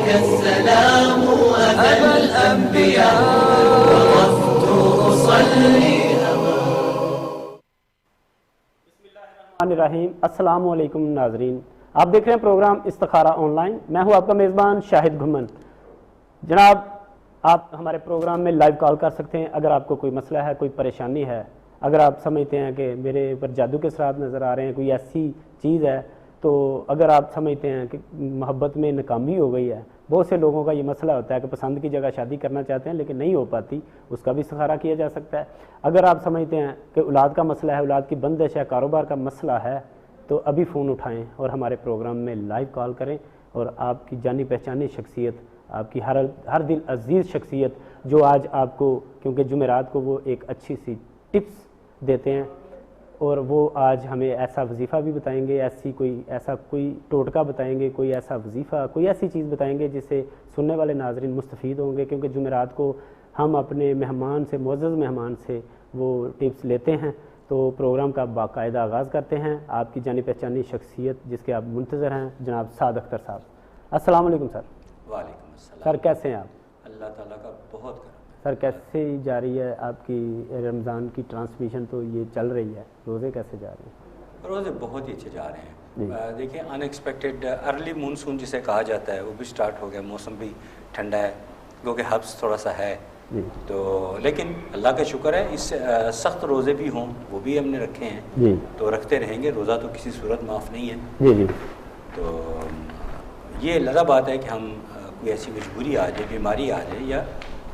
عليك السلام أبا الأنبياء وقفت أصلي. السلام علیکم ناظرین، آپ دیکھ رہے ہیں پروگرام استخارہ آن لائن. میں ہوں آپ کا میزبان شاہد گھمن. جناب، آپ ہمارے پروگرام میں لائیو کال کر سکتے ہیں اگر آپ کو کوئی مسئلہ ہے، کوئی پریشانی ہے، اگر آپ سمجھتے ہیں کہ میرے اوپر جادو کے اثرات نظر آ رہے ہیں، کوئی ایسی چیز ہے، تو اگر آپ سمجھتے ہیں کہ محبت میں ناکامی ہو گئی ہے. بہت سے لوگوں کا یہ مسئلہ ہوتا ہے کہ پسند کی جگہ شادی کرنا چاہتے ہیں لیکن نہیں ہو پاتی، اس کا بھی استخارہ کیا جا سکتا ہے. اگر آپ سمجھتے ہیں کہ اولاد کا مسئلہ ہے، اولاد کی بندش ہے، کاروبار کا مسئلہ ہے، تو ابھی فون اٹھائیں اور ہمارے پروگرام میں لائیو کال کریں، اور آپ کی جانی پہچانی شخصیت، آپ کی ہر دل عزیز شخصیت جو آج آپ کو، کیونکہ جمعرات کو وہ ایک اچھی سی ٹپس دیتے ہیں، اور وہ آج ہمیں ایسا وظیفہ بھی بتائیں گے، ایسا کوئی ٹوٹکا بتائیں گے، کوئی ایسا وظیفہ، کوئی ایسی چیز بتائیں گے جس سے سننے والے ناظرین مستفید ہوں گے. کیونکہ جمعرات کو ہم اپنے مہمان سے، معزز مہمان سے وہ ٹپس لیتے ہیں. تو پروگرام کا باقاعدہ آغاز کرتے ہیں. آپ کی جانی پہچانی شخصیت جس کے آپ منتظر ہیں، جناب سعد اختر صاحب. السلام علیکم سر. وعلیکم السلام. سر کیسے ہیں آپ؟ اللہ تعالیٰ کا بہت کرم. سر کیسے جا رہی ہے آپ کی رمضان کی ٹرانسمیشن؟ تو یہ چل رہی ہے، روزے کیسے جا رہے ہیں؟ روزے بہت ہی اچھے جا رہے ہیں. دیکھیں، ان ایکسپیکٹڈ ارلی مونسون جسے کہا جاتا ہے وہ بھی سٹارٹ ہو گیا. موسم بھی ٹھنڈا ہے کیونکہ حبس تھوڑا سا ہے. تو لیکن اللہ کا شکر ہے، اس سے سخت روزے بھی ہوں وہ بھی ہم نے رکھے ہیں، تو رکھتے رہیں گے. روزہ تو کسی صورت معاف نہیں ہے. تو یہ لگا بات ہے کہ ہم کوئی ایسی مجبوری آ جائے، بیماری آ جائے، یا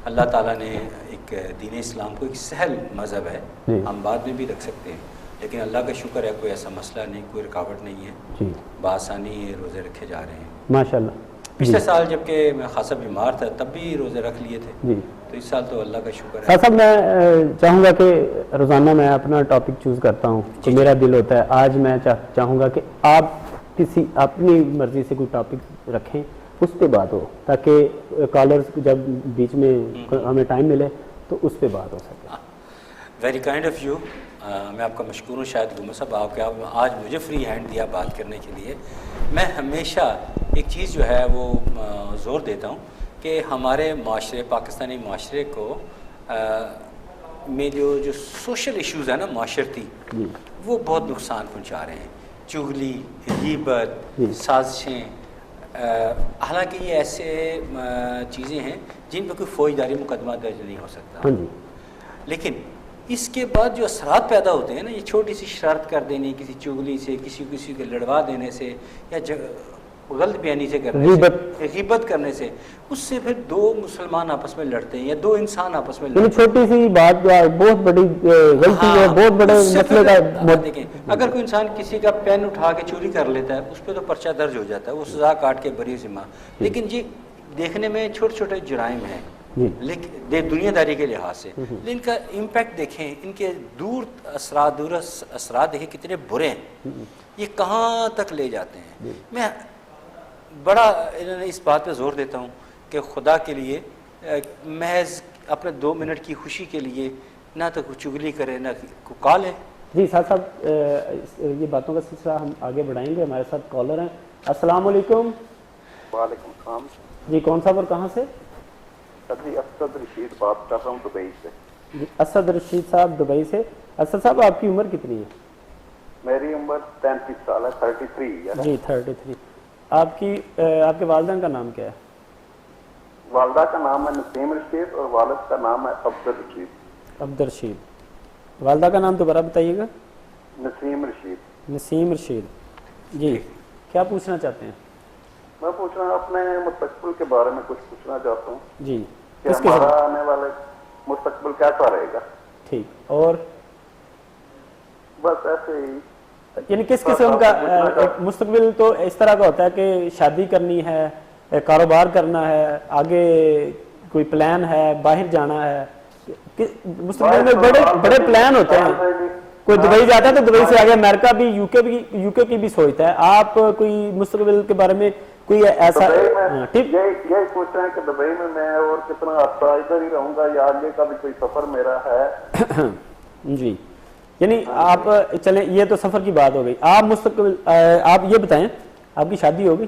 اللہ تعالیٰ نے ایک دین اسلام کو ایک سہل مذہب ہے، ہم بعد میں بھی رکھ سکتے ہیں. لیکن اللہ کا شکر ہے کوئی ایسا مسئلہ نہیں، کوئی رکاوٹ نہیں ہے. بآسانی یہ روزے رکھے جا رہے ہیں ماشاء اللہ. پچھلے سال جب کہ میں خاصا بیمار تھا تب بھی روزے رکھ لیے تھے. تو اس سال تو اللہ کا شکر ہے. صاحب میں چاہوں گا کہ روزانہ میں اپنا ٹاپک چوز کرتا ہوں تو میرا دل ہوتا ہے. آج میں چاہوں گا کہ آپ کسی اپنی مرضی سے کوئی ٹاپک رکھیں، اس پہ بات ہو، تاکہ کالرز جب بیچ میں ہمیں ٹائم ملے تو اس پہ بات ہو سکے. Very kind of you. میں آپ کا مشکور ہوں شاید گھومر صاحب، آپ کے آج مجھے فری ہینڈ دیا بات کرنے کے لیے. میں ہمیشہ ایک چیز جو ہے وہ زور دیتا ہوں کہ ہمارے معاشرے، پاکستانی معاشرے کو میں جو سوشل ایشوز ہیں نا معاشرتی، وہ بہت نقصان پہنچا رہے ہیں. چغلی، غیبت، سازشیں. حالانکہ یہ ایسے چیزیں ہیں جن پہ کوئی فوجداری مقدمہ درج نہیں ہو سکتا، لیکن اس کے بعد جو اثرات پیدا ہوتے ہیں نا، یہ چھوٹی سی شرارت کر دینی، کسی چغلی سے، کسی کو لڑوا دینے سے، یا غلط بیانی سے کرنے سے، غیبت کرنے سے، اس سے پھر دو مسلمان آپس میں لڑتے ہیں یا دو انسان آپس میں لڑتے ہیں. چھوٹی سی بات بہت بڑی غلطی ہے، بہت بڑے مسئلے کا. دیکھیں، اگر کوئی انسان کسی کا پین اٹھا کے چوری کر لیتا ہے اس پہ تو پرچہ درج ہو جاتا ہے، وہ سزا کاٹ کے بری ذمہ. لیکن یہ دیکھنے میں چھوٹے چھوٹے جرائم ہیں لیکن دنیا داری کے لحاظ سے، ان کا امپیکٹ دیکھیں، ان کے دور اثرات دیکھیں کتنے برے ہیں، یہ کہاں تک لے جاتے ہیں. میں بڑا اس بات پہ زور دیتا ہوں کہ خدا کے لیے محض اپنے 2 منٹ کی خوشی کے لیے نہ تو کوئی چغلی کرے نہ کوئی کال ہے. جی صاحب، یہ باتوں کا سلسلہ ہم آگے بڑھائیں گے. ہمارے ساتھ کالر ہیں. السلام علیکم. وعلیکم السلام. جی کون صاحب اور کہاں سے؟ جی اسد رشید بات کر رہا ہوں دبئی سے. جی اسد رشید صاحب دبئی سے. اسد صاحب آپ کی عمر کتنی ہے؟ میری عمر 33 سال ہے، 33 ہے. جی 33. آپ کے والدین کا نام کیا ہے؟ والدہ کا نام ہے نسیم رشید اور والد کا نام ہے عبد الرشید. عبد الرشید. والدہ کا نام دوبارہ بتائیے گا. نسیم رشید. نسیم رشید. جی کیا پوچھنا چاہتے ہیں؟ میں پوچھ رہا ہوں اپنے مستقبل کے بارے میں کچھ پوچھنا چاہتا ہوں. جی کہ ہمارا آنے والے مستقبل کیسا رہے گا. ٹھیک. اور بس ایسے ہی، یعنی کس قسم کا مستقبل تو اس طرح کا ہوتا ہے کہ شادی کرنی ہے، کاروبار کرنا ہے، آگے کوئی پلان ہے، باہر جانا ہے. مستقبل میں بڑے پلان ہوتے ہیں. کوئی دبئی جاتا ہے تو دبئی سے آگے امریکہ بھی، یو کے کی بھی سوچتا ہے. آپ کوئی مستقبل کے بارے میں کوئی ایسا یہی پوچھ رہے ہیں کہ دبئی میں اور کتنا عرصہ ادھر ہی رہوں گا یا آگے کا بھی کوئی سفر میرا ہے. جی یعنی آپ چلیں، یہ تو سفر کی بات ہو گئی. آپ مستقبل آپ یہ بتائیں آپ کی شادی ہو گئی؟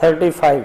35।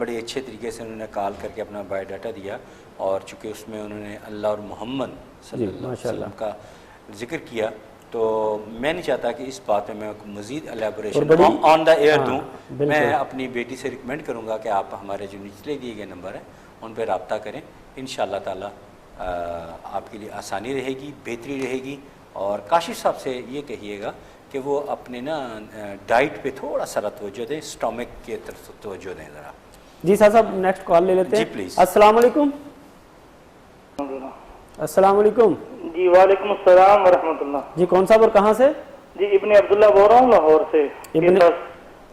بڑے اچھے طریقے سے انہوں نے کال کر کے اپنا بایو ڈاٹا دیا، اور چونکہ اس میں انہوں نے اللہ اور محمد صلی اللہ علیہ وسلم کا ذکر کیا، تو میں نہیں چاہتا کہ اس بات میں مزید الیبوریشن آن دا ایئر دوں. میں اپنی بیٹی سے ریکمینڈ کروں گا کہ آپ ہمارے جو نچلے دیے گئے نمبر ہیں ان پہ رابطہ کریں. انشاءاللہ تعالی آپ کے لیے آسانی رہے گی، بہتری رہے گی. اور کاشف صاحب سے یہ کہیے گا کہ وہ اپنے نا ڈائٹ پہ تھوڑا سا توجہ دیں، اسٹامک کی طرف توجہ دیں ذرا. جی صاحب نیکسٹ کال لے لیتے ہیں. جی پلیز. السلام علیکم. السلام علیکم. جی وعلیکم السلام ورحمۃ اللہ. جی کون صاحب اور کہاں سے؟ جی ابن عبداللہ بول رہا ہوں لاہور سے.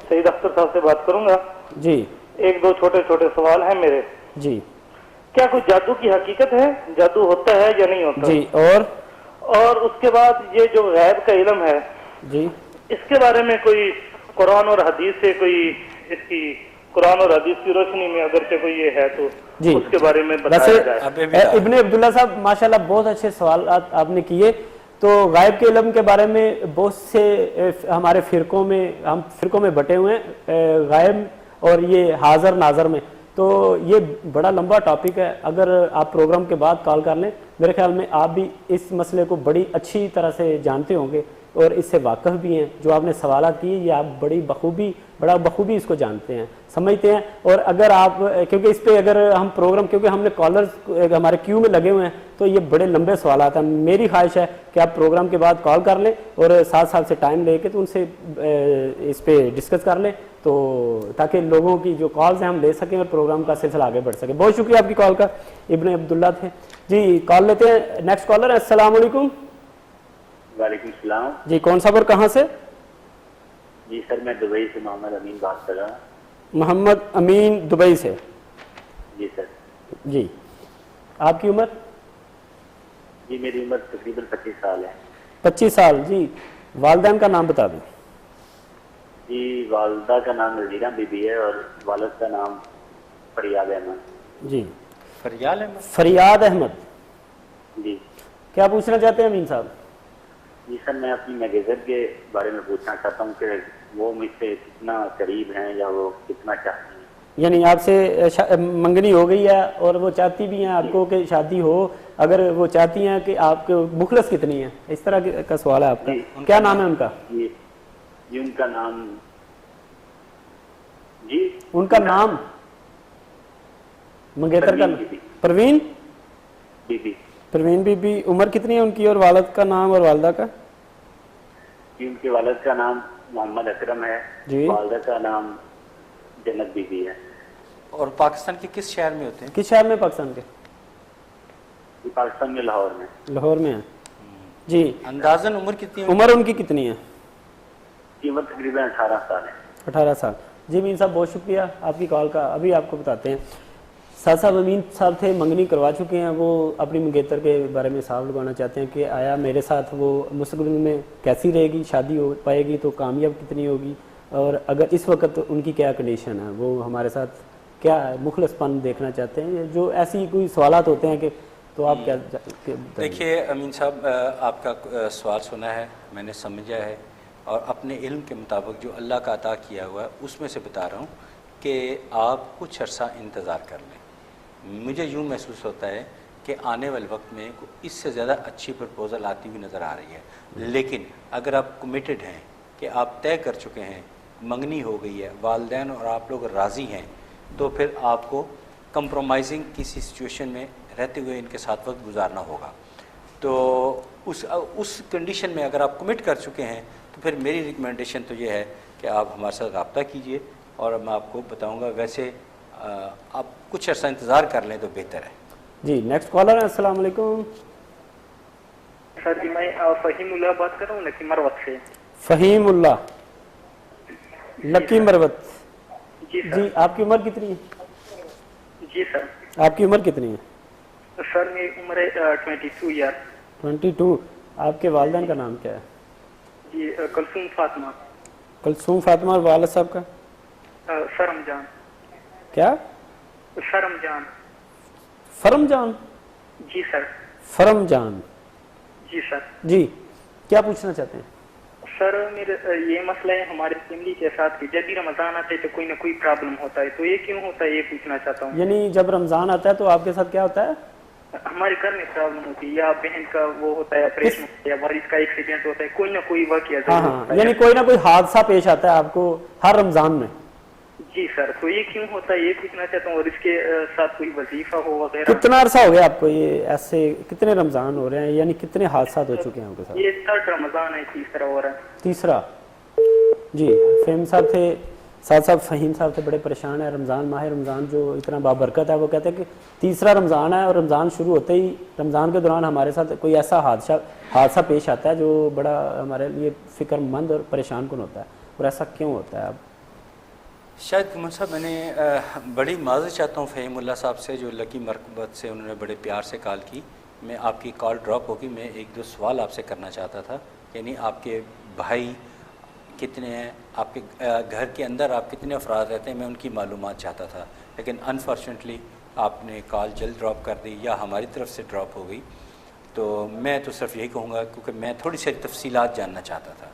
سعید اختر صاحب سے بات کروں گا. جی. ایک دو چھوٹے چھوٹے سوال ہیں میرے. جی. کیا کوئی جادو کی حقیقت ہے؟ جادو ہوتا ہے یا نہیں ہوتا؟ جی. اور اس کے بعد یہ جو غیب کا علم ہے، جی اس کے بارے میں کوئی قرآن اور حدیث سے کوئی اس کی قرآن اور حدیث کی روشنی میں اگرچہ کوئی یہ ہے تو جی اس کے بارے میں بتایا جائے. ابن عبداللہ صاحب ماشاءاللہ بہت اچھے سوالات آپ نے کیے. تو غائب کے علم کے بارے میں بہت سے ہمارے فرقوں میں، ہم فرقوں میں بٹے ہوئے ہیں غائب اور یہ حاضر ناظر میں. تو یہ بڑا لمبا ٹاپک ہے، اگر آپ پروگرام کے بعد کال کر لیں میرے خیال میں آپ بھی اس مسئلے کو بڑی اچھی طرح سے جانتے ہوں گے اور اس سے واقف بھی ہیں. جو آپ نے سوالات کیے یہ آپ بڑا بخوبی اس کو جانتے ہیں، سمجھتے ہیں. اور اگر آپ کیونکہ اس پہ اگر ہم پروگرام، کیونکہ ہم نے کالرز ہمارے کیو میں لگے ہوئے ہیں تو یہ بڑے لمبے سوالات ہیں. میری خواہش ہے کہ آپ پروگرام کے بعد کال کر لیں اور ساتھ سے ٹائم لے کے تو ان سے اس پہ ڈسکس کر لیں، تو تاکہ لوگوں کی جو کالز ہیں ہم لے سکیں اور پروگرام کا سلسلہ آگے بڑھ سکے. بہت شکریہ آپ کی کال کا. ابن عبداللہ تھے. جی کال لیتے ہیں. نیکسٹ کالر ہے. السلام علیکم. وعلیکم السلام. جی کون صاحب اور کہاں سے؟ جی سر میں دبئی سے محمد امین بات کر رہا ہوں. محمد امین دبئی سے. جی سر. جی آپ کی عمر؟ جی میری عمر تقریباً 25 سال ہے. 25 سال. جی والدین کا نام بتا دیں. جی والدہ کا نام نذیرہ بی بی ہے اور والد کا نام فریاد احمد. جی فریاد احمد. جی کیا پوچھنا چاہتے ہیں امین صاحب؟ جی سر میں اپنی میگزر کے بارے میں پوچھنا چاہتا ہوں کہ وہ مجھ سے کتنا قریب ہیں یا وہ کتنا چاہتی ہیں. یعنی آپ سے منگنی ہو گئی ہے اور وہ چاہتی بھی ہیں آپ کو کہ شادی ہو، اگر وہ چاہتی ہیں کہ آپ کے مخلص کتنی ہیں، اس طرح کا سوال ہے آپ کا. کیا نام ہے ان کا؟ جی ان کا نام ان کا نام منگیتر کا پروین بی بی. پروین بی بی. عمر کتنی ہے ان کی اور والد کا نام اور والدہ کا؟ ان کے والد کا نام محمد اکرم ہے. جی. والدہ کا نام جنت بی بی ہے. اور پاکستان کے کس شہر میں ہوتے ہیں؟ کس شہر میں پاکستان کے؟ پاکستان میں لاہور میں. لاہور میں ہے. جی اندازاً عمر کتنی ہے؟ عمر ان کی کتنی ہے؟ عمر تقریباً 18 سال ہے. 18 سال. جی امین صاحب بہت شکریہ آپ کی کال کا. ابھی آپ کو بتاتے ہیں. ساتھ صاحب امین صاحب تھے، منگنی کروا چکے ہیں. وہ اپنی منگیتر کے بارے میں صاحب لگانا چاہتے ہیں کہ آیا میرے ساتھ وہ مستقبل میں کیسی رہے گی، شادی ہو پائے گی تو کامیاب کتنی ہوگی، اور اگر اس وقت ان کی کیا کنڈیشن ہے، وہ ہمارے ساتھ کیا مخلص پن دیکھنا چاہتے ہیں. جو ایسی کوئی سوالات ہوتے ہیں کہ تو آپ کیا دیکھیے امین صاحب آپ کا سوال سنا ہے، میں نے سمجھا ہے اور اپنے علم کے مطابق جو اللہ کا عطا کیا ہوا ہے اس میں سے بتا رہا ہوں کہ آپ کچھ عرصہ انتظار کر لیں. مجھے یوں محسوس ہوتا ہے کہ آنے والے وقت میں اس سے زیادہ اچھی پرپوزل آتی ہوئی نظر آ رہی ہے. لیکن اگر آپ کمیٹڈ ہیں کہ آپ طے کر چکے ہیں، منگنی ہو گئی ہے، والدین اور آپ لوگ راضی ہیں، تو پھر آپ کو کمپرومائزنگ کسی سچویشن میں رہتے ہوئے ان کے ساتھ وقت گزارنا ہوگا. تو اس کنڈیشن میں اگر آپ کمٹ کر چکے ہیں تو پھر میری ریکمنڈیشن تو یہ ہے کہ آپ ہمارے ساتھ رابطہ کیجئے اور میں آپ کو بتاؤں گا. ویسے آپ کچھ عرصہ انتظار کر لیں تو بہتر ہے. جی نیکسٹ کالر ہے. السلام علیکم. سر جی میں فہیم اللہ بات کر رہا ہوں لکی مروت سے. فہیم اللہ لکی مروت. جی جی آپ کی عمر کتنی ہے؟ جی سر. آپ کی عمر کتنی ہے؟ سر میری عمر ہے 22 ایئر. 22. آپ کے والدین کا نام کیا ہے؟ جی کلثوم فاطمہ. کلثوم فاطمہ. اور والد صاحب کا؟ سرم جان. کیا؟ سرم جان. فرم جان. جی سر. فرم جان. جی سر. جی کیا پوچھنا چاہتے ہیں؟ سر میرے یہ مسئلہ ہے ہمارے فیملی کے ساتھ کہ جب بھی رمضان آتا ہے تو کوئی نہ کوئی پرابلم ہوتا ہے, تو یہ کیوں ہوتا ہے یہ پوچھنا چاہتا ہوں. یعنی جب رمضان آتا ہے تو آپ کے ساتھ کیا ہوتا ہے؟ ہمارے گھر میں پرابلم ہوتی ہے, یا بہن کا وہ ہوتا ہے آپریشن, یا والد کا ایکسیڈنٹ ہوتا ہے, کوئی نہ کوئی واقعہ ضرور ہوتا ہے. یعنی کوئی نہ کوئی حادثہ پیش آتا ہے آپ کو ہر رمضان میں. جی سر, تو یہ کیوں ہوتا ہے یہ پوچھنا چاہتا ہوں, اور اس کے ساتھ کوئی وظیفہ ہو وغیرہ. کتنا عرصہ ہو گیا آپ کو یہ ایسے, کتنے رمضان ہو رہے ہیں, یعنی کتنے حادثات ہو چکے ہیں آپ کے ساتھ؟ یہ 3rd رمضان ہے, تیسرا ہو رہا ہے. تیسرا. جی فہیم صاحب تھے, ساتھ صاحب فہیم صاحب تھے, بڑے پریشان ہیں. رمضان, ماہ رمضان جو اتنا بابرکت ہے, وہ کہتے ہیں کہ تیسرا رمضان ہے اور رمضان شروع ہوتے ہی رمضان کے دوران ہمارے ساتھ کوئی ایسا حادثہ پیش آتا ہے جو بڑا ہمارے لیے فکر مند اور پریشان کن ہوتا ہے. اور ایسا کیوں ہوتا ہے؟ اب شاید گھمن صاحب میں بڑی معذرت چاہتا ہوں فہیم اللہ صاحب سے, جو لکی مرکبت سے انہوں نے بڑے پیار سے کال کی. میں آپ کی کال ڈراپ ہوگی, میں 1-2 سوال آپ سے کرنا چاہتا تھا. یعنی آپ کے بھائی کتنے ہیں, آپ کے گھر کے اندر آپ کتنے افراد رہتے ہیں, میں ان کی معلومات چاہتا تھا. لیکن انفارچونیٹلی آپ نے کال جلد ڈراپ کر دی یا ہماری طرف سے ڈراپ ہو گئی. تو میں تو صرف یہی کہوں گا, کیونکہ میں تھوڑی سی تفصیلات جاننا چاہتا تھا.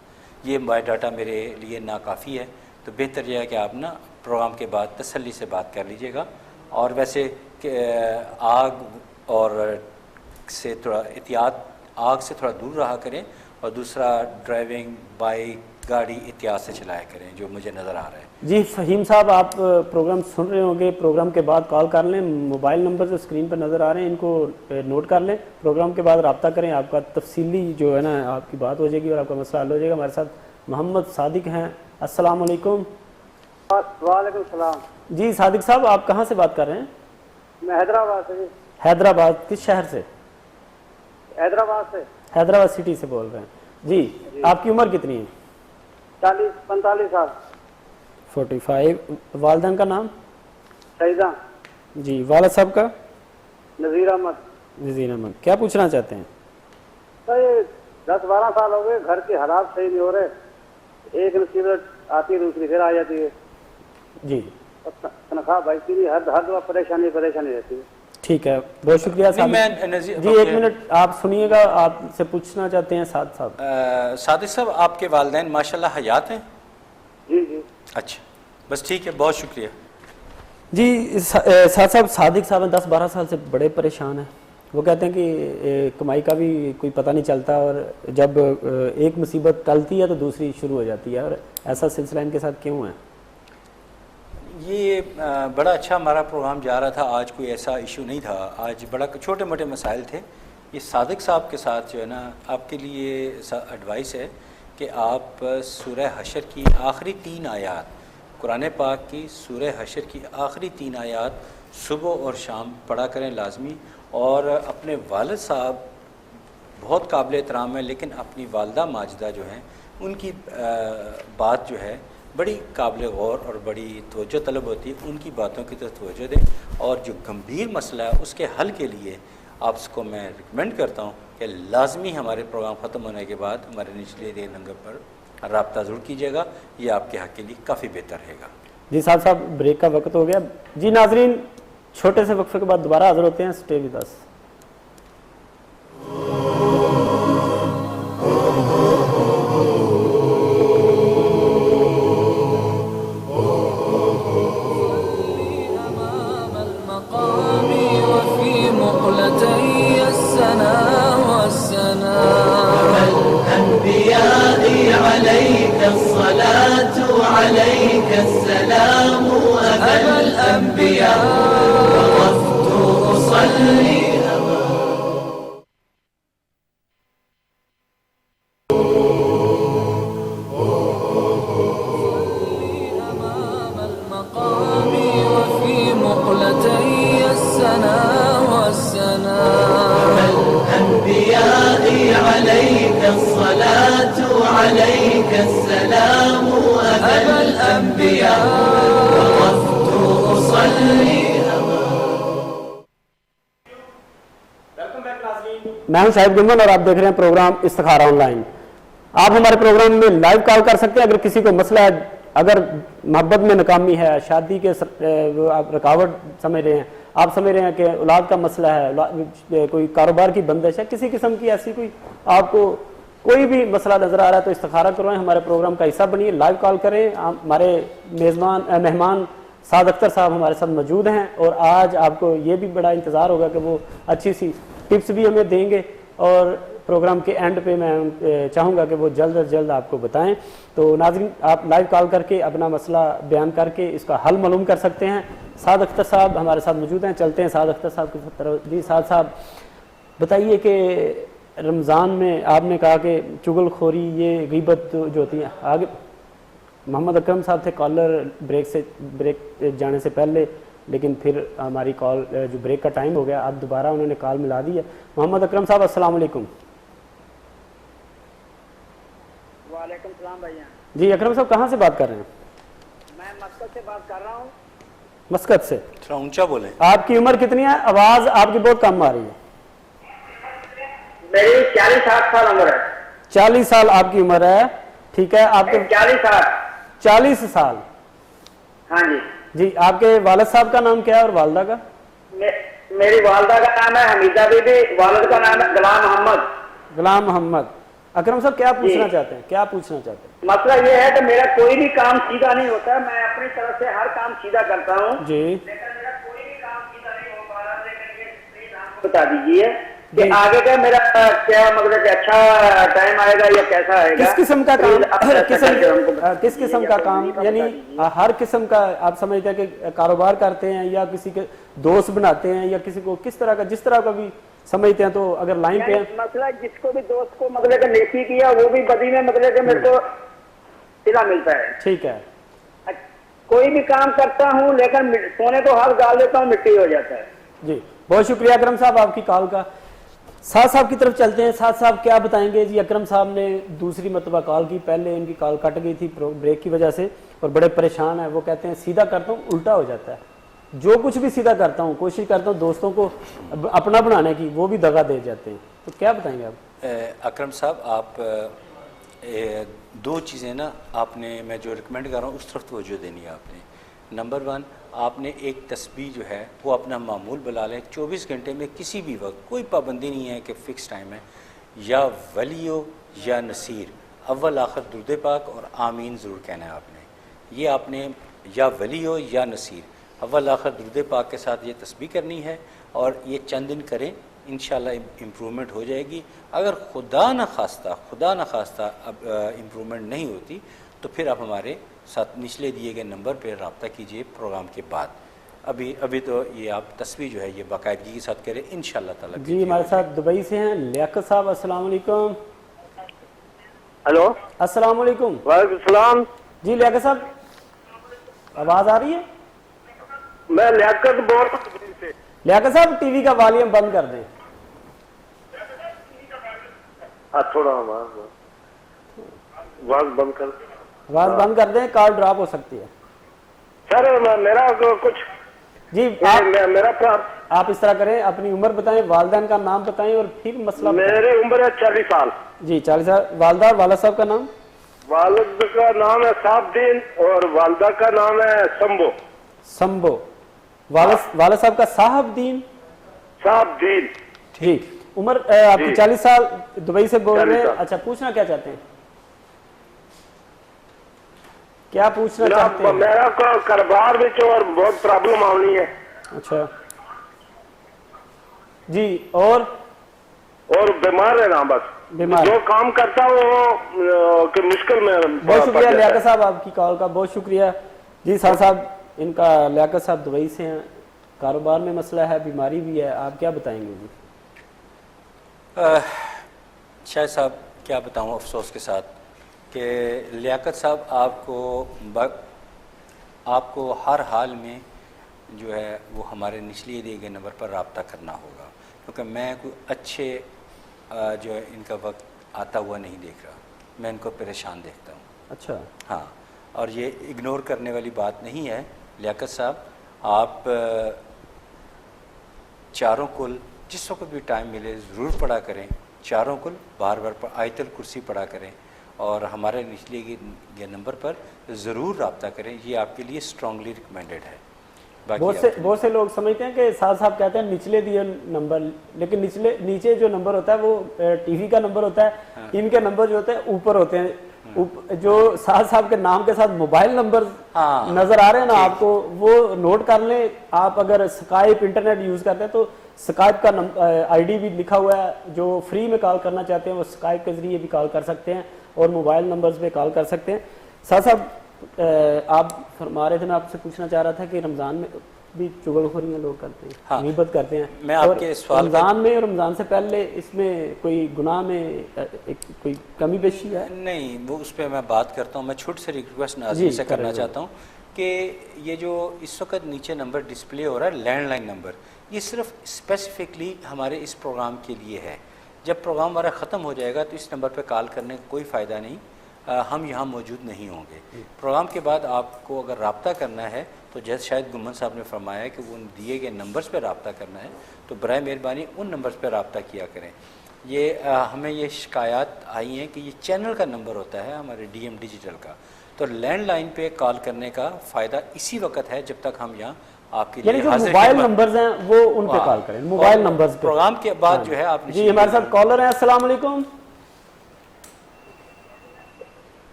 یہ بایو ڈاٹا میرے لیے ناکافی ہے, تو بہتر یہ ہے کہ آپ نا پروگرام کے بعد تسلی سے بات کر لیجیے گا. اور ویسے کہ آگ اور سے تھوڑا احتیاط, آگ سے تھوڑا دور رہا کریں, اور دوسرا ڈرائیونگ بائک گاڑی احتیاط سے چلایا کریں, جو مجھے نظر آ رہا ہے. جی فہیم صاحب, آپ پروگرام سن رہے ہوں گے, پروگرام کے بعد کال کر لیں. موبائل نمبر جو اسکرین پر نظر آ رہے ہیں ان کو نوٹ کر لیں, پروگرام کے بعد رابطہ کریں. آپ کا تفصیلی جو ہے نا آپ کی بات ہو جائے گی اور آپ کا مسئلہ حل ہو جائے گا. ہمارے ساتھ محمد صادق ہیں. السلام علیکم. وعلیکم السلام. جی صادق صاحب, آپ کہاں سے بات کر رہے ہیں؟ میں حیدرآباد سے. حیدرآباد کس شہر سے؟ حیدرآباد سے. حیدرآباد سٹی سے بول رہے ہیں. جی آپ کی عمر کتنی ہے؟ 45 سال. 45. والدین کا نام؟ شہیدہ. جی والد صاحب کا؟ نذیر احمد. نذیر احمد. کیا پوچھنا چاہتے ہیں؟ سر یہ 10-12 سال ہو گئے, گھر کے حالات صحیح نہیں ہو رہے. ایک مصیبت آتی ہے دوسری پھر آ جاتی ہے. جی تنخواہ بھجتی نہیں, ہر دفعہ پریشانی رہتی ہے. ٹھیک ہے, بہت شکریہ صادق. جی ایک منٹ آپ سنیے گا, آپ سے پوچھنا چاہتے ہیں صادق صاحب. صادق صاحب, آپ کے والدین ماشاءاللہ حیات ہیں؟ جی جی. اچھا بس ٹھیک ہے, بہت شکریہ. جی صاحب صادق صاحب 10-12 سال سے بڑے پریشان ہیں. وہ کہتے ہیں کہ کمائی کا بھی کوئی پتہ نہیں چلتا, اور جب ایک مصیبت ٹلتی ہے تو دوسری شروع ہو جاتی ہے. اور ایسا سلسلہ ان کے ساتھ کیوں ہے؟ یہ بڑا اچھا ہمارا پروگرام جا رہا تھا, آج کوئی ایسا ایشو نہیں تھا, آج بڑا چھوٹے موٹے مسائل تھے. یہ صادق صاحب کے ساتھ جو ہے نا, آپ کے لیے ایڈوائس ہے کہ آپ سورہ حشر کی آخری 3 آیات, قرآن پاک کی سورہ حشر کی آخری 3 آیات صبح اور شام پڑھا کریں لازمی. اور اپنے والد صاحب بہت قابل احترام ہیں, لیکن اپنی والدہ ماجدہ جو ہیں ان کی بات جو ہے بڑی قابل غور اور بڑی توجہ طلب ہوتی ہے. ان کی باتوں کی طرف توجہ دیں, اور جو گمبھیر مسئلہ ہے اس کے حل کے لیے آپ اس کو میں ریکمینڈ کرتا ہوں کہ لازمی ہمارے پروگرام ختم ہونے کے بعد ہمارے نچلے دے نمبر پر رابطہ ضرور کیجیے گا, یہ آپ کے حق کے لیے کافی بہتر رہے گا. جی صاحب بریک کا وقت ہو گیا. جی ناظرین, چھوٹے سے وقفے کے بعد دوبارہ حاضر ہوتے ہیں. Stay with us. عليك الصلاة عليك السلام أبا الأنبياء وقفت أصلي أمام المقام وفي مقلتي السنا والسنا أبا الأنبياء عليك الصلاة عليك السلام أبا الأنبياء وقفت أصلي. میں ہوں شاہد گمن اور آپ دیکھ رہے ہیں پروگرام استخارہ آن لائن. آپ ہمارے پروگرام میں لائیو کال کر سکتے ہیں اگر کسی کو مسئلہ ہے, اگر محبت میں ناکامی ہے, شادی کے آپ رکاوٹ سمجھ رہے ہیں, آپ سمجھ رہے ہیں کہ اولاد کا مسئلہ ہے, کوئی کاروبار کی بندش ہے, کسی قسم کی ایسی کوئی آپ کو کوئی بھی مسئلہ نظر آ رہا ہے تو استخارہ کروائیں, ہمارے پروگرام کا حصہ بنیے, لائیو کال کریں. ہمارے مہمان سعد اختر صاحب ہمارے ساتھ موجود ہیں, اور آج آپ کو یہ بھی بڑا انتظار ہوگا کہ وہ اچھی سی ٹپس بھی ہمیں دیں گے, اور پروگرام کے اینڈ پہ میں چاہوں گا کہ وہ جلد از جلد آپ کو بتائیں. تو ناظرین, آپ لائیو کال کر کے اپنا مسئلہ بیان کر کے اس کا حل معلوم کر سکتے ہیں. سعد اختر صاحب ہمارے ساتھ موجود ہیں, چلتے ہیں سعد اختر صاحب کی طرف. جی سعد صاحب بتائیے کہ رمضان میں آپ نے کہا کہ چغل خوری, یہ غیبت جو ہوتی ہے, آگے محمد اکرم صاحب تھے کالر بریک جانے سے پہلے, لیکن پھر ہماری کال جو بریک کا ٹائم ہو گیا, اب دوبارہ انہوں نے کال ملا دی ہے. محمد اکرم صاحب السلام علیکم. وعلیکم السلام بھیا. جی اکرم صاحب کہاں سے بات کر رہے ہیں؟ میں مسقط سے بات کر رہا ہوں. مسقط سے. تھوڑا اونچا بولیں. آپ کی عمر کتنی ہے؟ آواز آپ کی بہت کم آ رہی ہے. میری 40 سال عمر ہے. 40 سال آپ کی عمر ہے, ٹھیک ہے. آپ کے 40 سال. ہاں جی. جی آپ کے والد صاحب کا نام کیا ہے اور والدہ کا؟ میری والدہ کا نام ہے حمیدہ بی بی, والد کا نام ہے غلام محمد. غلام محمد. اکرم صاحب کیا پوچھنا چاہتے ہیں؟ کیا پوچھنا چاہتے ہیں؟ مسئلہ یہ ہے کہ میرا کوئی بھی کام سیدھا نہیں ہوتا. میں اپنی طرف سے ہر کام سیدھا کرتا ہوں, جی لیکن میرا کوئی بھی کام سیدھا نہیں ہو پا رہا. لیکن یہ پلیز آپ کو بتا دیجیے کہ آگے کا میرا کیا مطلب کہ اچھا ٹائم آئے گا یا کیسا آئے گا. کس قسم کا کام, کس قسم کا کام, یعنی ہر قسم کا آپ سمجھتے ہیں کہ کاروبار کرتے ہیں یا کسی کے دوست بناتے ہیں یا کسی کو کس طرح کا, جس طرح کا بھی سمجھتے ہیں, تو اگر لائن پہ مسئلہ جس کو بھی دوست کو مطلب کہ نیکی کیا وہ بھی بدی میں مطلب کہ میرے کو صلہ ملتا ہے. ٹھیک ہے. کوئی بھی کام کرتا ہوں لیکن سونے کو ہاتھ ڈال دیتا ہوں مٹی ہو جاتا ہے. جی بہت شکریہ اکرم صاحب آپ کی کال کا. سعد صاحب کی طرف چلتے ہیں. سعد صاحب کیا بتائیں گے؟ جی اکرم صاحب نے دوسری مرتبہ کال کی, پہلے ان کی کال کٹ گئی تھی بریک کی وجہ سے, اور بڑے پریشان ہیں. وہ کہتے ہیں سیدھا کرتا ہوں الٹا ہو جاتا ہے, جو کچھ بھی سیدھا کرتا ہوں کوشش کرتا ہوں دوستوں کو اپنا بنانے کی, وہ بھی دغا دے جاتے ہیں. تو کیا بتائیں گے آپ؟ اکرم صاحب آپ دو چیزیں نا آپ نے, میں جو ریکمینڈ کر رہا ہوں اس طرف توجہ دینی ہے آپ نے. نمبر 1, آپ نے ایک تسبیح جو ہے وہ اپنا معمول بنا لیں. 24 گھنٹے میں کسی بھی وقت, کوئی پابندی نہیں ہے کہ فکس ٹائم ہے, یا ولی ہو یا نصیر, اول آخر درود پاک اور آمین ضرور کہنا ہے آپ نے. یہ آپ نے یا ولی ہو یا نصیر, اول آخر درود پاک کے ساتھ یہ تسبیح کرنی ہے, اور یہ چند دن کریں, انشاءاللہ امپرومنٹ ہو جائے گی. اگر خدا نہ خواستہ اب امپرومنٹ نہیں ہوتی تو پھر آپ ہمارے ساتھ نچلے دیے گئے نمبر پہ رابطہ کیجئے پروگرام کے بعد. ابھی تو یہ آپ تسبیح جو ہے یہ باقاعدگی کے ساتھ کریں انشاءاللہ تعالی. جی ہمارے ساتھ دبئی سے ہیں لیاقت صاحب. السلام علیکم. ہلو السلام علیکم. وعلیکم السلام. جی لیاقت صاحب آواز آ رہی ہے؟ میں لیاقت بول رہا ہوں. لیاقت صاحب ٹی وی کا والیوم بند کر دیں. تھوڑا آواز بند کر. آواز بند کر دیں, کال ڈراپ ہو سکتی ہے. سر میرا کچھ جی میرا آپ اس طرح کریں, اپنی عمر بتائیں, والدین کا نام بتائیں اور پھر مسئلہ بتائیں. میری عمر ہے 40 سال. جی 40 سال. والدہ اور والد صاحب کا نام؟ والد کا نام ہے صاحب الدین اور والدہ کا نام ہے سمبو. سمبو. والد صاحب کا صاحب الدین. جی عمر آپ کی 40 سال, دبئی سے بول رہے ہیں. اچھا پوچھنا کیا چاہتے ہیں؟ کیا پوچھنا چاہتے ہیں؟ میرا کاروبار بھی اور بہت پرابلم آنی ہے. اچھا جی. اور بیمار ہے نا, بس بیمار. جو کام کرتا ہوں کہ مشکل میں. بہت شکریہ لیاقت صاحب آپ کی کال کا, بہت شکریہ. جی صاحب ان کا لیاقت صاحب دبئی سے ہیں, کاروبار میں مسئلہ ہے, بیماری بھی ہے, آپ کیا بتائیں گے؟ جی شاہد صاحب کیا بتاؤں افسوس کے ساتھ کہ لیاقت صاحب آپ کو ہر حال میں جو ہے وہ ہمارے نچلے دیے گئے نمبر پر رابطہ کرنا ہوگا, کیونکہ میں کوئی اچھے جو ہے ان کا وقت آتا ہوا نہیں دیکھ رہا, میں ان کو پریشان دیکھتا ہوں. اچھا ہاں, اور یہ اگنور کرنے والی بات نہیں ہے. لیاقت صاحب آپ چاروں کل جس وقت بھی ٹائم ملے ضرور پڑھا کریں, چاروں کل بار بار آیت الکرسی پڑھا کریں, اور ہمارے نچلے کے نمبر پر ضرور رابطہ کریں. یہ آپ کے لیے اسٹرانگلی ریکمینڈڈ ہے. بہت سے لوگ سمجھتے ہیں کہ ساتھ صاحب کہتے ہیں نچلے دیے نمبر، لیکن نیچے جو نمبر ہوتا ہے وہ ٹی وی کا نمبر ہوتا ہے، ان کے نمبر جو ہوتے ہیں اوپر ہوتے ہیں. جو ساتھ صاحب کے نام کے ساتھ موبائل نمبر نظر آ رہے ہیں نا آپ کو، وہ نوٹ کر لیں. آپ اگر سکائپ انٹرنیٹ یوز کرتے ہیں تو سکائپ کا آئی ڈی بھی لکھا ہوا ہے. جو فری میں کال کرنا چاہتے ہیں وہ سکائپ کے ذریعے بھی کال کر سکتے ہیں اور موبائل نمبرز پہ کال کر سکتے ہیں. ساتھ صاحب آپ فرما رہے تھے، میں آپ سے پوچھنا چاہ رہا تھا کہ رمضان میں بھی چغل خوریاں لوگ کرتے ہیں، غیبت کرتے ہیں. میں آپ کے سوال رمضان میں اور رمضان سے پہلے اس میں کوئی گناہ میں کوئی کمی بیشی ہے؟ نہیں، وہ اس پہ میں بات کرتا ہوں. میں چھوٹی سی ریکویسٹ ناظرین سے کرنا چاہتا ہوں کہ یہ جو اس وقت نیچے نمبر ڈسپلے ہو رہا ہے لینڈ لائن نمبر، یہ صرف اسپیسیفکلی ہمارے اس پروگرام کے لیے ہے. جب پروگرام ہمارا ختم ہو جائے گا تو اس نمبر پہ کال کرنے کا کوئی فائدہ نہیں، ہم یہاں موجود نہیں ہوں گے. پروگرام کے بعد آپ کو اگر رابطہ کرنا ہے تو جیسے شاہد گمن صاحب نے فرمایا کہ وہ دیے گئے نمبرز پہ رابطہ کرنا ہے، تو برائے مہربانی ان نمبرز پہ رابطہ کیا کریں. یہ ہمیں یہ شکایات آئی ہیں کہ یہ چینل کا نمبر ہوتا ہے ہمارے ڈی ایم ڈیجیٹل کا، تو لینڈ لائن پہ کال کرنے کا فائدہ اسی وقت ہے جب تک ہم یہاں آپ کے لیے جو موبائل نمبرز ہیں وہ ان پہ کال کریں. موبائل نمبرز پہ پروگرام کے بعد جو ہے آپ جی ہمارے ساتھ کالر ہیں. السلام علیکم.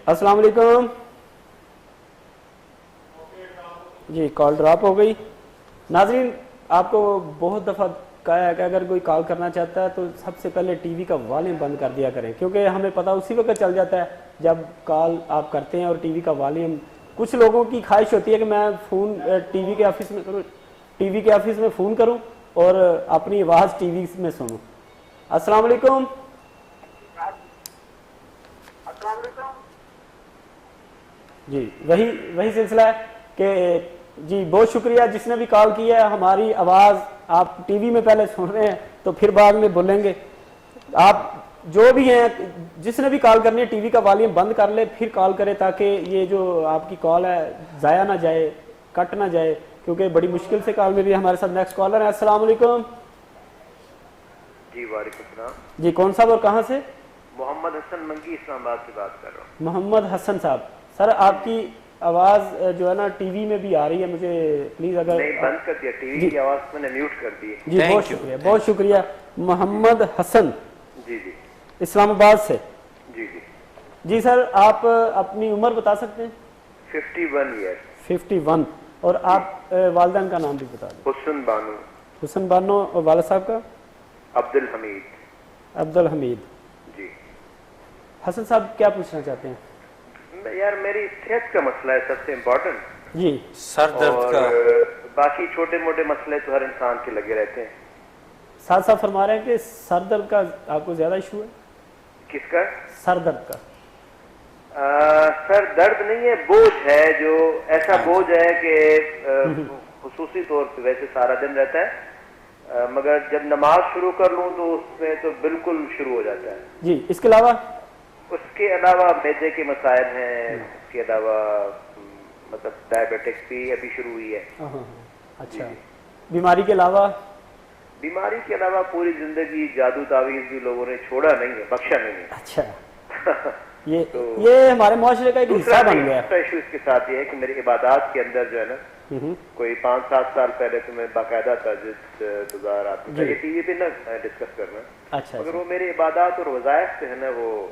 السلام علیکم. جی کال ڈراپ ہو گئی. ناظرین آپ کو بہت دفعہ کہا ہے کہ اگر کوئی کال کرنا چاہتا ہے تو سب سے پہلے ٹی وی کا والیوم بند کر دیا کریں، کیونکہ ہمیں پتہ اسی وقت چل جاتا ہے جب کال آپ کرتے ہیں اور ٹی وی کا والیوم. کچھ لوگوں کی خواہش ہوتی ہے کہ میں فون ٹی وی کے آفس میں کروں، ٹی وی کے آفس میں فون کروں اور اپنی آواز ٹی وی میں سنوں. السلام علیکم. جی وہی سلسلہ ہے کہ جی بہت شکریہ جس نے بھی کال کیا ہے. ہماری آواز آپ ٹی وی میں پہلے سن رہے ہیں تو پھر بعد میں بولیں گے. آپ جو بھی ہیں جس نے بھی کال کرنی ہے ٹی وی کا والیوم بند کر لے پھر کال کرے، تاکہ یہ جو آپ کی کال ہے ضائع نہ جائے، کٹ نہ جائے، کیونکہ بڑی مشکل سے کال ملی. ہمارے ساتھ نیکسٹ کالر ہے. السلام علیکم. جی وعلیکم السلام. جی کون صاحب اور کہاں سے؟ محمد حسن منگی اسلام آباد سے بات کر رہا ہوں. محمد حسن صاحب، سر آپ کی آواز جو ہے نا ٹی وی میں بھی آ رہی ہے، مجھے پلیز اگر نہیں بند کر دیا ٹی وی کی آواز میں نے میوٹ کر دی. جی بہت شکریہ. محمد حسن جی اسلام آباد سے. جی سر آپ اپنی عمر بتا سکتے ہیں؟ 51 ایئر. 51. اور آپ والدین کا نام بھی بتا دیں. حسن بانو. اور والد صاحب کا؟ عبد الحمید. جی حسن صاحب کیا پوچھنا چاہتے ہیں؟ یار میری صحت کا مسئلہ ہے سب سے امپورٹنٹ. جی سر درد کا، باقی چھوٹے موٹے مسئلے تو ہر انسان کے لگے رہتے ہیں. ساتھ صاحب فرما رہے ہیں کہ سر درد کا آپ کو زیادہ ایشو ہے؟ کس کا؟ سر درد کا. سر درد نہیں ہے، بوجھ ہے، جو ایسا بوجھ ہے کہ خصوصی طور پہ ویسے سارا دن رہتا ہے، مگر جب نماز شروع کر لوں تو اس میں تو بالکل شروع ہو جاتا ہے. جی اس کے علاوہ معدے کے مسائل ہیں، اس کے علاوہ مطلب ڈائبیٹکس بھی ابھی شروع ہوئی ہے. اچھا. بیماری کے علاوہ پوری زندگی جادو تعویذ بھی لوگوں نے چھوڑا نہیں ہے، بخشا نہیں ہے. اچھا یہ ہمارے معاشرے کا ایک حصہ بن گیا ہے. دوسرا ایشو اس کے ساتھ یہ ہے کہ میری عبادات کے اندر جو ہے نا کوئی 5-7 سال پہلے تو میں باقاعدہ تجدید گزار آتی تھی. یہ ٹی وی پہ نہ ڈسکس کرنا، مگر وہ میری عبادات اور وظائف سے ہے نا وہ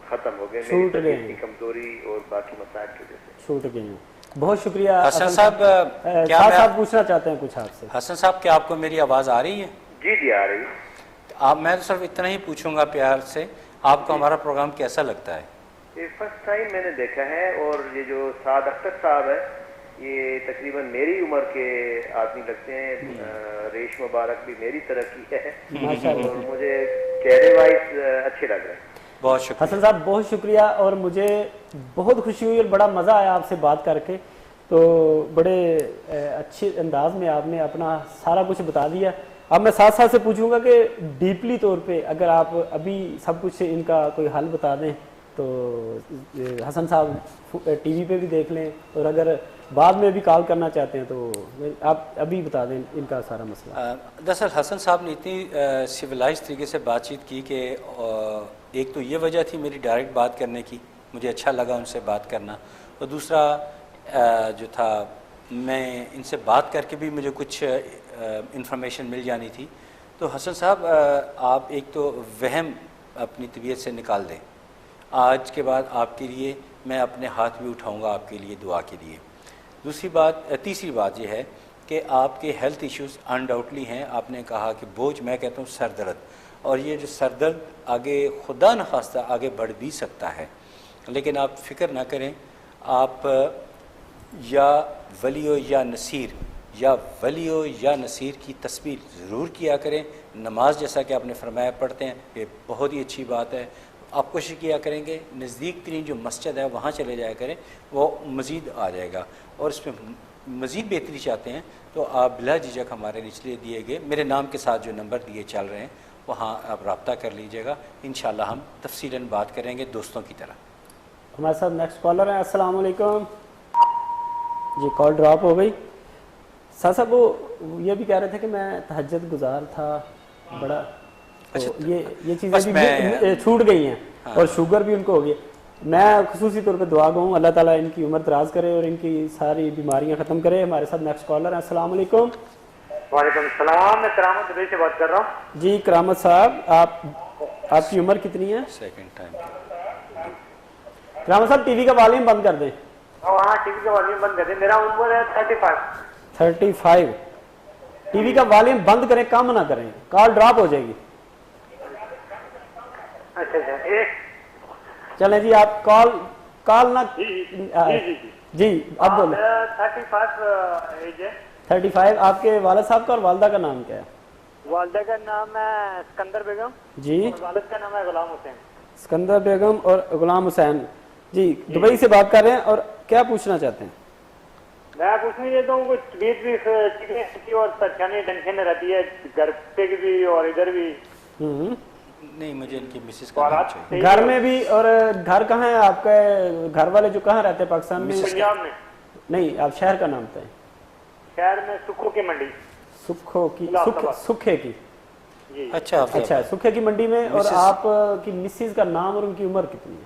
ختم ہو گئے، میری کمزوری اور باقی مسائل کی وجہ سے چھوٹ گئے ہیں. بہت شکریہ. حسن صاحب کیا صاحب پوچھنا چاہتے ہیں کچھ آپ سے؟ حسن صاحب کیا آپ کو میری آواز آ رہی ہے؟ جی آ رہی ہے. میں تو صرف اتنا ہی پوچھوں گا پیار سے، آپ کو ہمارا پروگرام کیسا لگتا ہے؟ یہ فرسٹ ٹائم میں نے دیکھا ہے، اور یہ جو سعد اختر صاحب ہے یہ تقریباً میری عمر کے آدمی لگتے ہیں. ریش مبارک بھی میری طرح کی ہے اور مجھے چہرے وائز اچھے لگ رہے ہیں. بہت شکریہ حسن صاحب، بہت شکریہ. اور مجھے بہت خوشی ہوئی اور بڑا مزہ آیا آپ سے بات کر کے. تو بڑے اچھے انداز میں آپ نے اپنا سارا کچھ بتا دیا. اب میں ساتھ سے پوچھوں گا کہ ڈیپلی طور پہ اگر آپ ابھی سب کچھ ان کا کوئی حل بتا دیں تو حسن صاحب ٹی وی پہ بھی دیکھ لیں، اور اگر بعد میں بھی کال کرنا چاہتے ہیں تو آپ ابھی بتا دیں ان کا سارا مسئلہ. دراصل حسن صاحب نے اتنی سویلائز طریقے سے بات چیت کی کہ ایک تو یہ وجہ تھی میری ڈائریکٹ بات کرنے کی، مجھے اچھا لگا ان سے بات کرنا، اور دوسرا جو تھا میں ان سے بات کر کے بھی مجھے کچھ انفارمیشن مل جانی تھی. تو حسن صاحب آپ ایک تو وہم اپنی طبیعت سے نکال دیں. آج کے بعد آپ کے لیے میں اپنے ہاتھ بھی اٹھاؤں گا آپ کے لیے دعا کے لیے. تیسری بات یہ ہے کہ آپ کے ہیلتھ ایشوز انڈاؤٹلی ہیں. آپ نے کہا کہ بوجھ، میں کہتا ہوں سر درد، اور یہ جو سر درد آگے خدا نخواستہ آگے بڑھ بھی سکتا ہے. لیکن آپ فکر نہ کریں، آپ یا ولیو یا نصیر یا ولیو یا نصیر کی تصویر ضرور کیا کریں. نماز جیسا کہ آپ نے فرمایا پڑھتے ہیں، یہ بہت ہی اچھی بات ہے. آپ کوشش کیا کریں گے نزدیک ترین جو مسجد ہے وہاں چلے جایا کریں، وہ مزید آ جائے گا. اور اس میں مزید بہتری چاہتے ہیں تو آپ بلا جھجک ہمارے نچلے دیے گئے میرے نام کے ساتھ جو نمبر دیے چل رہے ہیں وہاں آپ رابطہ کر لیجیے گا. انشاءاللہ ہم تفصیلاً بات کریں گے دوستوں کی طرح. ہمارے ساتھ نیکسٹ کالر ہیں. السلام علیکم. جی کال ڈراپ ہو گئی. صاحب وہ یہ بھی کہہ رہے تھے کہ میں تہجد گزار تھا بڑا، یہ چیزیں بھی چھوٹ گئی ہیں اور شوگر بھی ان کو ہو گئی. میں خصوصی طور پہ دعا گوں اللہ تعالیٰ ان کی عمر دراز کرے اور ان کی ساری بیماریاں ختم کرے. ہمارے ساتھ نیکسٹ کالر ہیں. السلام علیکم. وعلیکم السلام. میں کرامت دبئی سے بات کر رہا ہوں. جی کرامت صاحب، آپ کی عمر کتنی ہے؟ Second time. کرامت صاحب ٹی وی کا والیوم بند کر دیں. ہاں ٹی وی کا والیوم بند کر دیں. میرا عمر ہے 35. ٹی وی کا والیوم بند کریں، کم نہ کریں، کال ڈراپ ہو جائے گی. اچھا چلیں جی آپ کال نہ جی اب بولیں. 35 ایج ہے. 35. آپ کے والد صاحب کا اور والدہ کا نام کیا ہے؟ والدہ کا نام ہے اسکندر بیگم جی، اور والد کا نام ہے غلام حسین. اسکندر بیگم اور غلام حسین. جی دبئی سے بات کر رہے ہیں اور کیا پوچھنا چاہتے ہیں؟ میں پوچھنا چاہتا ہوں کہ طبیعت بھی ٹھیک ہے اور پریشانی ٹینشن رہتی ہے گھر پہ بھی اور ادھر بھی. نہیں مجھے ان کی مسز کا نام چاہیے. گھر میں بھی. اور گھر کہاں ہے آپ کے گھر والے جو کہاں رہتے ہیں پاکستان میں؟ پنجاب میں. نہیں آپ شہر کا نام بتائیں. شہر میں سکھو کی منڈی. سکھے کی. اچھا سکھے کی منڈی میں. اور آپ کی مسز کا نام اور ان کی عمر کتنی ہے؟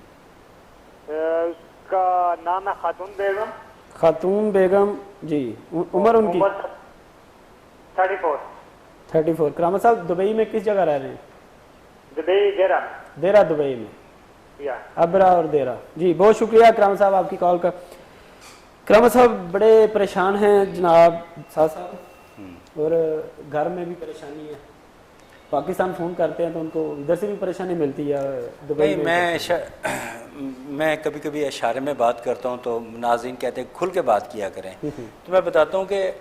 اس کا نام ہے خاتون بیگم. خاتون بیگم. جی عمر ان کی 34. کرامت صاحب دبئی میں کس جگہ رہ رہے ہیں؟ دبئی دیرہ دبئی میں. ابرا اور دیرہ. جی بہت شکریہ کرامت صاحب آپ کی کال کا. کرامت صاحب بڑے پریشان ہیں جناب صاحب، اور گھر میں بھی پریشانی ہے. پاکستان فون کرتے ہیں تو ان کو ادھر سے بھی پریشانی ملتی ہے دبئی میں. میں کبھی کبھی اشارے میں بات کرتا ہوں تو ناظرین کہتے ہیں کھل کے بات کیا کریں. تو میں بتاتا ہوں کہ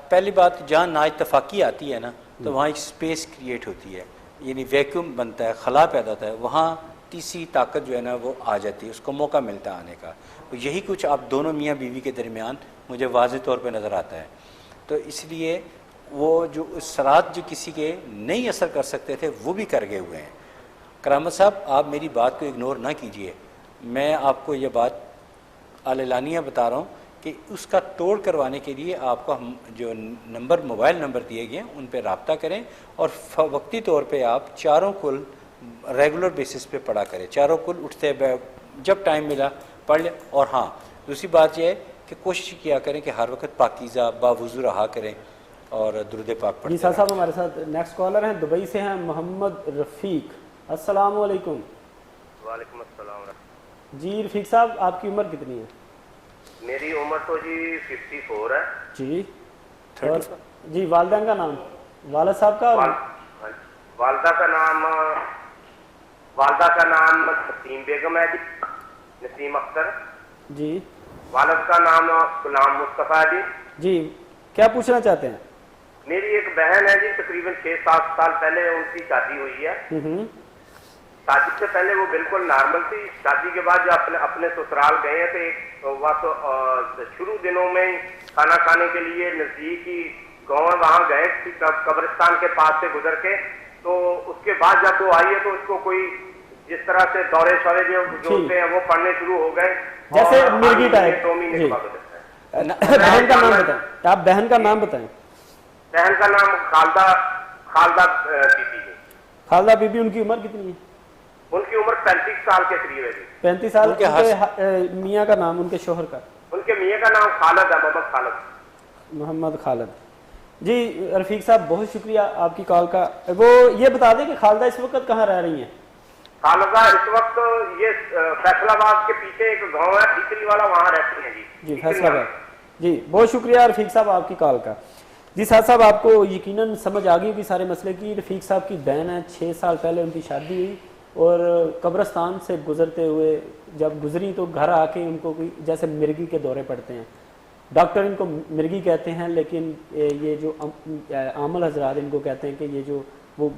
پہلی بات جہاں نا اتفاقی آتی ہے نا تو وہاں ایک سپیس کریٹ ہوتی ہے، یعنی ویکیوم بنتا ہے، خلا پیدا ہوتا ہے. وہاں تیسری طاقت جو ہے نا وہ آ جاتی ہے، اس کو موقع ملتا ہے آنے کا. یہی کچھ آپ دونوں میاں بیوی کے درمیان مجھے واضح طور پہ نظر آتا ہے. تو اس لیے وہ جو اثرات جو کسی کے نہیں اثر کر سکتے تھے وہ بھی کر گئے ہوئے ہیں. کرامت صاحب آپ میری بات کو اگنور نہ کیجئے. میں آپ کو یہ بات اعلانیہ بتا رہا ہوں کہ اس کا توڑ کروانے کے لیے آپ کو ہم جو موبائل نمبر دیے گئے ہیں ان پہ رابطہ کریں اور وقتی طور پہ آپ چاروں کل ریگولر بیسس پہ پڑھا کریں. چاروں کل اٹھتے جب ٹائم ملا پڑھ لیں. اور ہاں دوسری بات یہ ہے کہ کوشش کیا کریں کہ ہر وقت پاکیزہ باوضو رہا کریں اور درود پاک پڑھتے رہیں. صاحب ہمارے ساتھ نیکسٹ کالر ہیں دبئی سے ہیں محمد رفیق. السلام علیکم. وعلیکم السلام. جی رفیق صاحب آپ کی عمر کتنی ہے؟ میری عمر تو جی 54 ہے. جی جی والدین کا نام؟ والد صاحب کا. والدہ کا نام نسیم بیگم ہے جی، نسیم اختر. جی والد کا نام غلام مصطفیٰ جی. جی کیا پوچھنا چاہتے ہیں؟ میری ایک بہن ہے جی، تقریباً 6-7 سال پہلے ان کی شادی ہوئی ہے. شادی سے پہلے وہ بالکل نارمل تھی. شادی کے بعد جو اپنے سسرال گئے ہیں تو ایک وقت شروع دنوں میں کھانا کھانے کے لیے نزدیک ہی گاؤں وہاں گئے قبرستان کے پاس سے گزر کے. تو اس کے بعد جب وہ آئی ہے تو اس کو کوئی جس طرح سے دورے شورے جو ہوتے ہیں وہ پڑھنے شروع ہو گئے جیسے مرغی ٹائپ. بہن کا نام بتائیں. آپ بہن کا نام بتائیں. بہن کا نام خالدہ بی بی ہے. Khaleda be be. ان کی عمر کتنی ہے؟ ان کی عمر 35 سال کے قریب ہے. 35 سال. کے میاں کا نام ان کے شوہر کا؟ ان کے میاں کا نام خالد ہے, محمد خالد. جی رفیق صاحب بہت شکریہ آپ کی کال کا. وہ یہ بتا دیں کہ خالدہ اس وقت کہاں رہ رہی ہیں؟ خالدہ اس وقت یہ فیصل آباد کے پیچھے ایک گاؤں ہے ٹھیکری والا, وہاں رہتی ہیں. جی فیصل آباد. جی بہت شکریہ رفیق صاحب آپ کی کال کا. جی ساتھ صاحب آپ کو یقیناً سمجھ آ گئی ہوگی سارے مسئلے کی. رفیق صاحب کی بہن ہے, 6 سال پہلے ان کی شادی ہوئی اور قبرستان سے گزرتے ہوئے جب گزری تو گھر آ کے ان کو جیسے مرگی کے دورے پڑتے ہیں. ڈاکٹر ان کو مرگی کہتے ہیں, لیکن یہ جو عامل حضرات ان کو کہتے ہیں کہ یہ جو وہ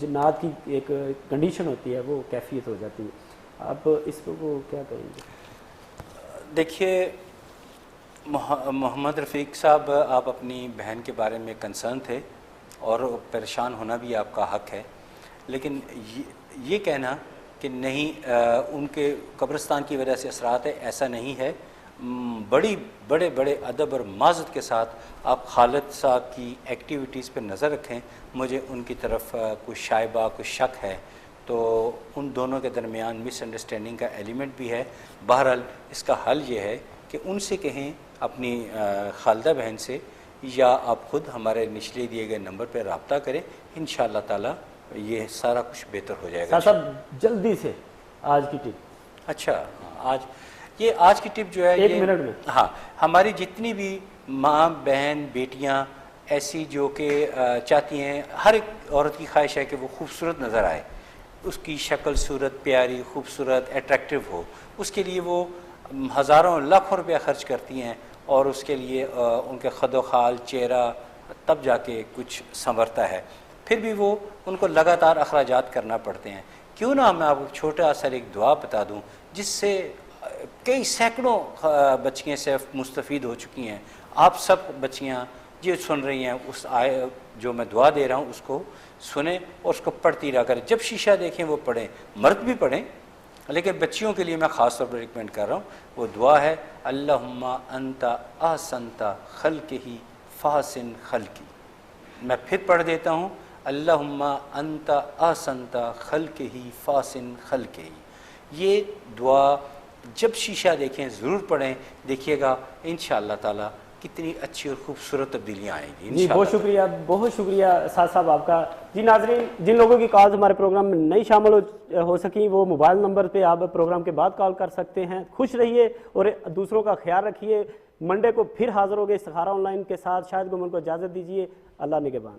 جنات کی ایک کنڈیشن ہوتی ہے وہ کیفیت ہو جاتی ہے. آپ اس کو کیا کہیں گے؟ دیکھیے محمد رفیق صاحب, آپ اپنی بہن کے بارے میں کنسرن تھے اور پریشان ہونا بھی آپ کا حق ہے, لیکن یہ کہنا کہ نہیں ان کے قبرستان کی وجہ سے اثرات ہے, ایسا نہیں ہے. بڑے ادب اور معذرت کے ساتھ آپ خالد صاحب کی ایکٹیویٹیز پہ نظر رکھیں. مجھے ان کی طرف کچھ شائبہ کچھ شک ہے, تو ان دونوں کے درمیان مس انڈرسٹینڈنگ کا ایلیمنٹ بھی ہے. بہرحال اس کا حل یہ ہے کہ ان سے کہیں اپنی خالدہ بہن سے, یا آپ خود ہمارے نچلے دیے گئے نمبر پہ رابطہ کریں. انشاءاللہ تعالی یہ سارا کچھ بہتر ہو جائے گا. صاحب جلدی سے آج کی ٹپ. اچھا آج کی ٹپ جو ہے 1 منٹ میں. ہاں, ہماری جتنی بھی ماں بہن بیٹیاں ایسی جو کہ چاہتی ہیں, ہر ایک عورت کی خواہش ہے کہ وہ خوبصورت نظر آئے, اس کی شکل صورت پیاری خوبصورت اٹریکٹیو ہو. اس کے لیے وہ ہزاروں لاکھوں روپیہ خرچ کرتی ہیں اور اس کے لیے ان کے خد و خال چہرہ تب جا کے کچھ سنورتا ہے. پھر بھی وہ ان کو لگاتار اخراجات کرنا پڑتے ہیں. کیوں نہ میں آپ کو چھوٹا سا ایک دعا بتا دوں جس سے کئی سینکڑوں بچیاں سے مستفید ہو چکی ہیں. آپ سب بچیاں جو سن رہی ہیں اس جو میں دعا دے رہا ہوں اس کو سنیں اور اس کو پڑھتی رہا کریں. جب شیشہ دیکھیں وہ پڑھیں, مرد بھی پڑھیں, لیکن بچیوں کے لیے میں خاص طور پر ریکمینڈ کر رہا ہوں. وہ دعا ہے اللہم انت احسنت خلقہ فاحسن خلقی. میں پھر پڑھ دیتا ہوں, اللہم انت احسنت خلقہ فاحسن خلقی. یہ دعا جب شیشہ دیکھیں ضرور پڑھیں, دیکھیے گا انشاءاللہ تعالی کتنی اچھی اور خوبصورت تبدیلیاں آئیں گی. جی بہت شکریہ سعد صاحب آپ کا. جی ناظرین, جن لوگوں کی کالز ہمارے پروگرام میں نہیں شامل ہو سکیں وہ موبائل نمبر پہ آپ پروگرام کے بعد کال کر سکتے ہیں. خوش رہیے اور دوسروں کا خیال رکھیے. منڈے کو پھر حاضر ہوگے استخارہ آن لائن کے ساتھ. شاہد گمن کو اجازت دیجیے. اللہ نگہبان.